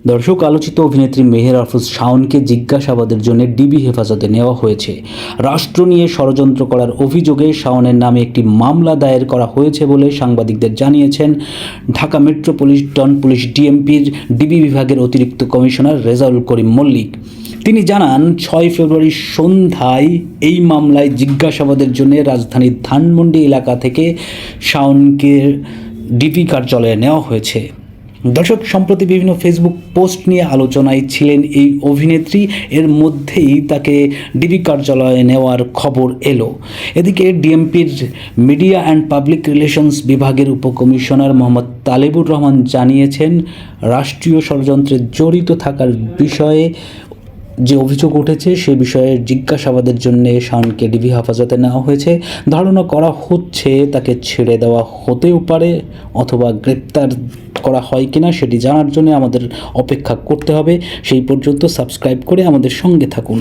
দর্শক, আলোচিত অভিনেত্রী মেহের আফরোজ শাওনকে জিজ্ঞাসাবাদের জন্য ডিবি হেফাজতে নেওয়া হয়েছে। রাষ্ট্র নিয়ে ষড়যন্ত্র করার অভিযোগে শাওনের নামে একটি মামলা দায়ের করা হয়েছে বলে সাংবাদিকদের জানিয়েছেন ঢাকা মেট্রোপলিটন পুলিশ ডিএমপির ডিবি বিভাগের অতিরিক্ত কমিশনার রেজাউল করিম মল্লিক। তিনি জানান, 6 ফেব্রুয়ারি সন্ধ্যায় এই মামলায় জিজ্ঞাসাবাদের জন্য রাজধানীর ধানমন্ডি এলাকা থেকে শাওনকে ডিবি কার্যালয়ে নেওয়া হয়েছে। দর্শক, সম্প্রতি বিভিন্ন ফেসবুক পোস্ট নিয়ে আলোচনায় ছিলেন এই অভিনেত্রী। এর মধ্যেই তাকে ডিবি কার্যালয়ে নেওয়ার খবর এলো। এদিকে ডিএমপির মিডিয়া অ্যান্ড পাবলিক রিলেশনস বিভাগের উপকমিশনার মোহাম্মদ তালেবুর রহমান জানিয়েছেন, রাষ্ট্রীয় ষড়যন্ত্রে জড়িত থাকার বিষয়ে যে অভিযোগ উঠেছে সে বিষয়ে জিজ্ঞাসাবাদের জন্য শাওনকে ডিবি হেফাজতে নেওয়া হয়েছে। ধারণা করা হচ্ছে তাকে ছেড়ে দেওয়া হতেও পারে অথবা গ্রেপ্তার করা হয় কিনা সেটি জানার জন্য আমাদের অপেক্ষা করতে হবে। সেই পর্যন্ত সাবস্ক্রাইব করে আমাদের সঙ্গে থাকুন।